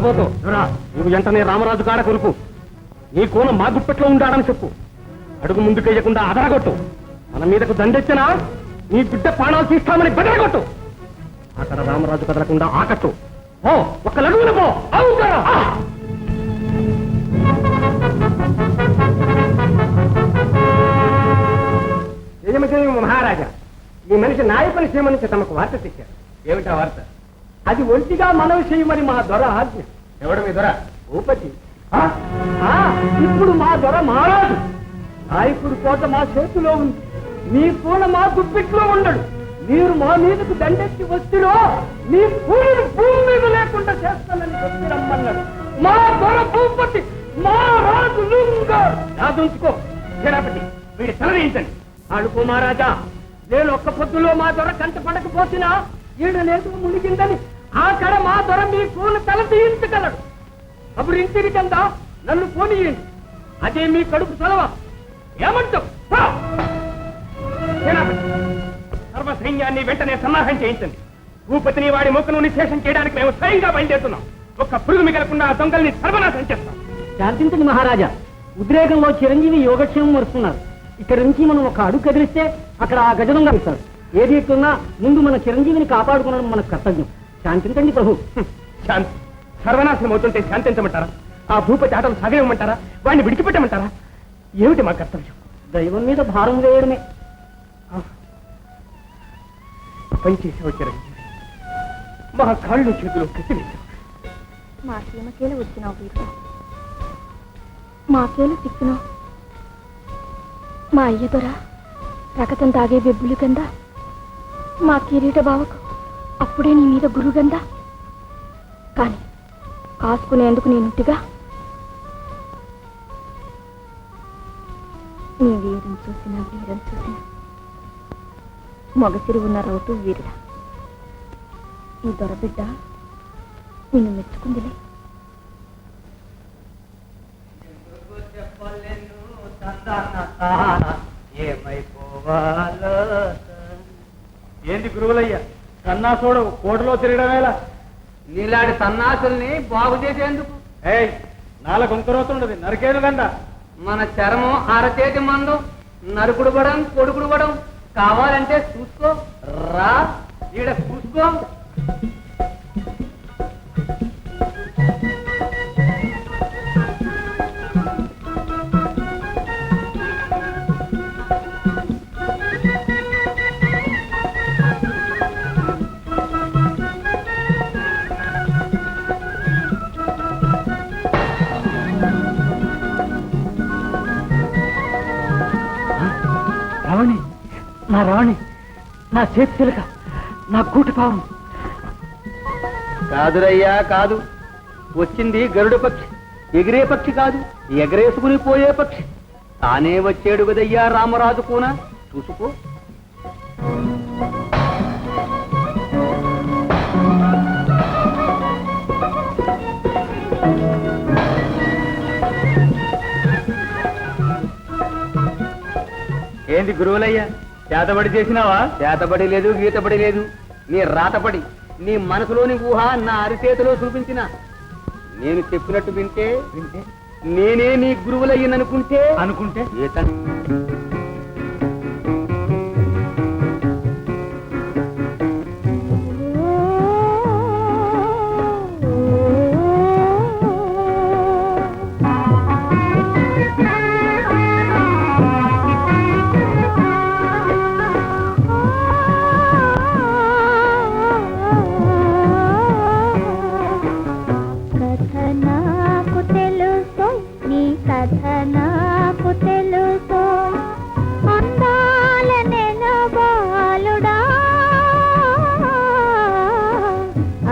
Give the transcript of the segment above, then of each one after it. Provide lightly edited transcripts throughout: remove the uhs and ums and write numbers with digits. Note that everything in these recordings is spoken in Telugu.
కాబోతో నువ్వు వెంటనే రామరాజు కాడ కొరుకు నీ కోన మా గుప్పెట్లో ఉండాడని చెప్పు అడుగు ముందుకెయ్యకుండా అదరగొట్టు మన మీదకు దండెచ్చినా నీ బిడ్డ ప్రాణాలు తీస్తామని బెదరగొట్టు అక్కడ రామరాజు కదలకుండా ఆకట్టు ఓ ఒక్క లగువున పో మహారాజా ఈ మనిషి నాయకుని చేయమని తమకు వార్త తెచ్చారు. ఏమిటా వార్త? అది ఒంటిగా మనవి చేయమని మా దొర ఆజ్ఞ. ఎవడు మీ దొర? భూపతి. ఇప్పుడు మా దొర మహారాజు. నాయకుడు కోట మా చేతిలో ఉంది. మీ పూల మా గుప్పిట్లో ఉండడు. మీరు మా మీదకు దండెత్తి వస్తులో మీ పూలను భూమి మీద లేకుండా చేస్తానని చెప్పి రమ్మన్నాడు. మా దొర భూపతి మా రాజు యాదుంచుకో జనపతి వీడి తలవేయించండి. ఆడుకో మహారాజా, నేను ఒక్క పొద్దులో మా దొర కంట పడకపోతున్నా ఈడ లేదు మునిగిందని ఆఖర మా దొర మీ పూల తల తీయించగలడు. అప్పుడు ఇంటికి కింద నన్ను పోనీయండి. అదే మీ కడుపు సెలవ. ఏమంటావు? సర్వసైన్యాన్ని వెంటనే సన్నాహం చేయించండి. భూపతిని వాడి మొక్కను నిశేషం చేయడానికి మేము స్వయంగా బయలుదేరుతున్నాం. ఒక్క పురుగు మిగలకుండా ఆ దొంగల్ని సర్వనాశం చేస్తాం. శాంతించండి మహారాజా, ఉద్రేకంలో చిరంజీవి యోగక్షేమం వస్తున్నారు. ఇక్కడ నుంచి మనం ఒక అడుగు కదిలిస్తే అక్కడ ఆ గజనంగా ఇస్తారు. ఏది ఎక్కున్నా ముందు మన చిరంజీవిని కాపాడుకోవడం మన కర్తవ్యం. శాంతించండి ప్రభు. శాంతి సర్వనాశనం అవుతుంటే శాంతించమంటారా? ఆ భూపతి ఆటలు సాగేయమంటారా? వాడిని విడిచిపెట్టమంటారా? ఏమిటి మా కర్తవ్యం? దైవం మీద భారం వేయడమే. పనిచేసే చిరంజీవి మా కాళ్ళు చేతులు కసివేశావు. మా సీమకేలు వచ్చినావు వీరు, మాకేలు తిక్కినావు. మా అయ్య దొర రకతం తాగే బెబ్బులు కింద మా కిరీట బావకు అప్పుడే నీ మీద గురుగందా. కానీ కాసుకునేందుకు నేనుంటిగా నీ వీరం చూసిన మొగసిరి ఉన్న రౌతు వీరుడా. ఈ దొరబిడ్డ నిన్ను మెచ్చుకుందిలే. ఏంది గురువులయ్యా సన్నాసుడు కోటలో తిరగడమేలా? నీలాంటి సన్నాసుల్ని బాగు చేసేందుకు. నాలుగు ఒంకరోతుండదు నరికేదు గండ. మన చర్మం అరచేతి మందు, నరుకుడు పడం కొడుకుడు పడం. కావాలంటే చూసుకో రా, ఈడ చూసుకో. రావణి, నా రావణి, నా చేతి చిలక, నా కూటి పావం. కాదురయ్యా కాదు, వచ్చింది గరుడ పక్షి. ఎగిరే పక్షి కాదు, ఎగరేసుకుని పోయే పక్షి. తానే వచ్చేడు కదయ్యా రామరాజు కూన. చూసుకో. ఏంది గురువులయ్యా చేతబడి చేసినావా? చేతబడి లేదు, గీతబడి లేదు. నీ రాతపడి, నీ మనసులోని ఊహ నా అరిచేతిలో చూపించిన. నేను చెప్పినట్టు వింటే నేనే నీ గురువులయ్యననుకుంటే అనుకుంటే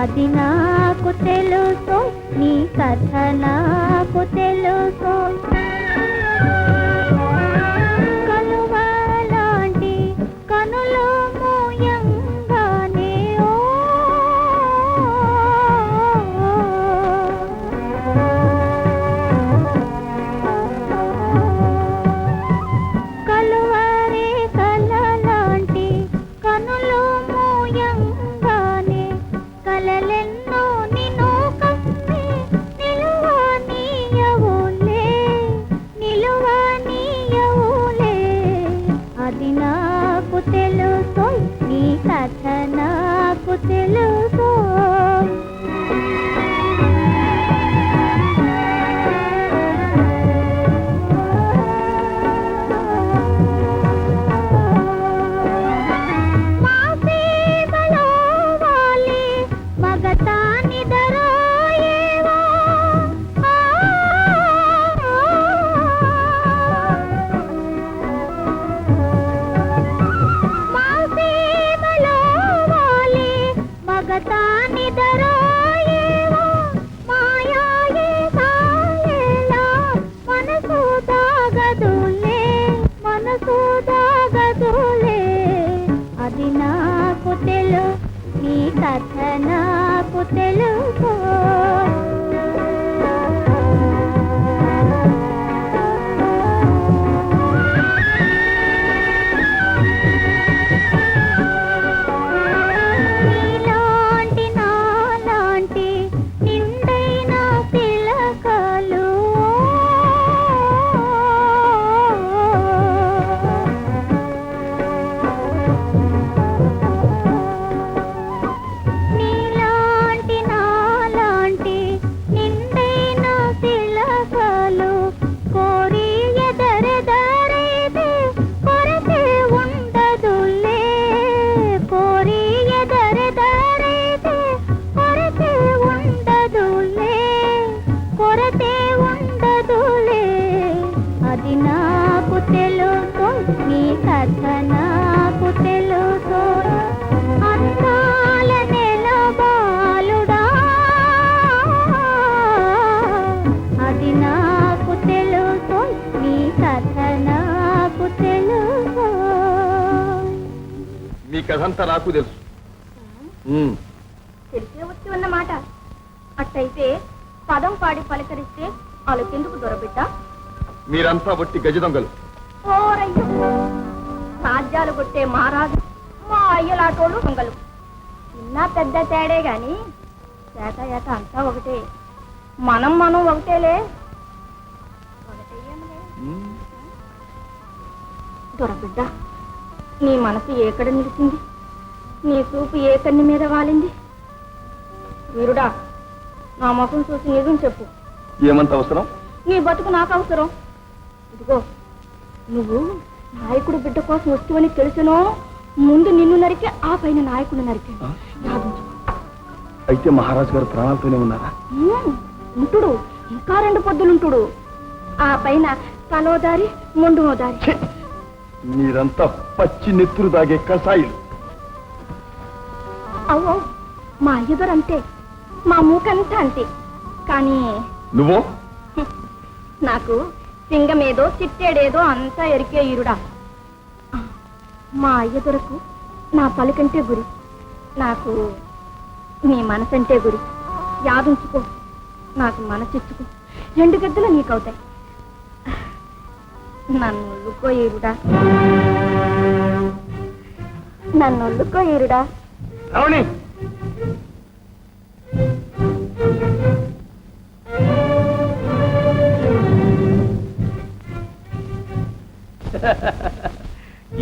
అది నాకు తెలుసు, నీ కథ నాకు తెలుసు. కలువలాంటి కనులు మూయంగానే ఓ కలువరే కలలాంటి కనులు మూయంగానే కలలెన్నో నిన్ను కమ్మి జగతానిదరాయేవో మాయాయే సాయేలా మనసు దాగదులే అది నాకు తెలు నీ కథ నాకు తెలుసు కథంతా నాకు తెలుసు. తెలిసే వచ్చి ఉన్నమాట. అట్టయితే పదం పాడి పలకరిస్తే అలకెందుకు దొరబిడ్డ? మీరంతా బట్టి గజ దొంగలు. ఓరయ్యో, రాజ్యాలు కొట్టే మహారాజు మా అయ్యలాటోళ్ళు దొంగలు. చిన్న పెద్ద తేడే గాని ఏట అంతా ఒకటే. మనం ఒకటేలే. దొరబిడ్డ, నీ మనసు ఏకడ నిలిచింది? నీ చూపు ఏ కన్ను మీద వాలింది? వీరుడా, నా ముఖం చూసి నిజం చెప్పు. ఏమంత అవసరం? నీ బతుకు నాకు అవసరం. ఇదిగో, నువ్వు నాయకుడు బిడ్డ కోసం వస్తువని తెలుసునో ముందు నిన్ను నరికి ఆ పైన నాయకుడు నరికి. అయితే మహారాజు గారు ప్రాణాలతోనే ఉన్నారా? ఉంటుడు, ఇంకా 2 పొద్దులుంటుడు. ఆ పైన తలోదారి మొండుమోదారి. మీరంతా పచ్చి నెత్తురు దాగే కషాయిలు. అవ్వో, మా అయ్యగారు అంతే, మా మూకంతా అంతే. కానీ నువ్వు నాకు సింగమేదో చిట్టేడేదో అంతా ఎరికే ఈరుడా. మా అయ్యగారుకు నా పలికంటే గురి, నాకు నీ మనసంటే గురి. యాదుంచుకో, నాకు మనసిచ్చుకో, 2 గద్దలు నీకవుతాయి. నన్ను ఒళ్ళుకో ఈరుడా, నన్ను ఒళ్ళుకో ఈరుడా. రావణి,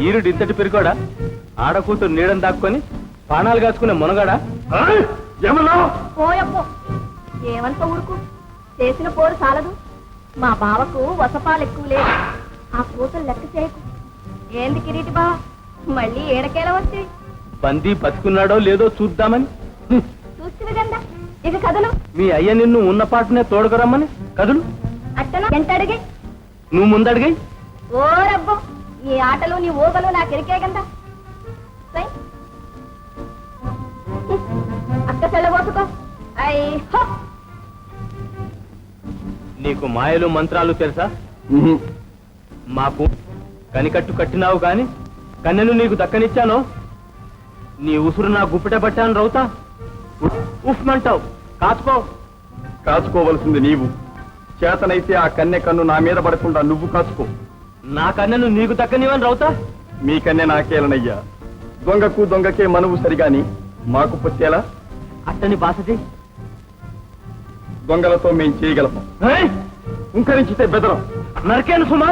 ఈరుడు ఇంతటి పెరుకోడా? ఆడకూతురు నీడని దాక్కొని ప్రాణాలు కాచుకునే మునగాడా? ఏమన్నా పోయప్పో, ఏమంత ఊరుకు. చేసిన పోరు చాలదు. మా బావకు వసపాలు ఎక్కువ లేదు. ఆ కూతురు లెక్క చేయకు. ఏంది కిరీటి బావ, మళ్ళీ ఏడకేలా వస్తే? బందీ బతుకున్నాడో లేదో చూద్దామని. చూస్తుంది కదా, ఇక కథలు. మీ అయ్య నిన్ను ఉన్న పాటనే తోడుకురమ్మని కదులు. అట్టన ఎంత అడిగాయి? నువ్వు ముందడిగాయి. ఓ రబ్బో, నీ ఆటలు నీ ఊగలు నాకు ఎరికే కదా. అక్క చెల్లబోసుకో. అయ్యో, నీకు మాయలు మంత్రాలు తెలుసా? మాకు కనికట్టు కట్టినావు గాని కన్నెను నీకు దక్కనిచ్చాను. నీ ఉసురు నా గుప్పిట పట్టాను రౌతా. ఉఫ్మంటావు. కాచుకో. కాచుకోవలసింది నీవు. చేతనైతే ఆ కన్నె కన్ను నా మీద పడకుండా నువ్వు కాచుకో. నా కన్నెను నీకు దక్కనివని రౌతా. మీ కన్నె నాకేలనయ్యా. దొంగకు దొంగకే మనవు సరిగాని మాకు పొత్తేలా? అట్టని బాసది. దొంగలతో మేం చేయగలము. ఉంకరించితే బెదరం. నరికేను సుమా.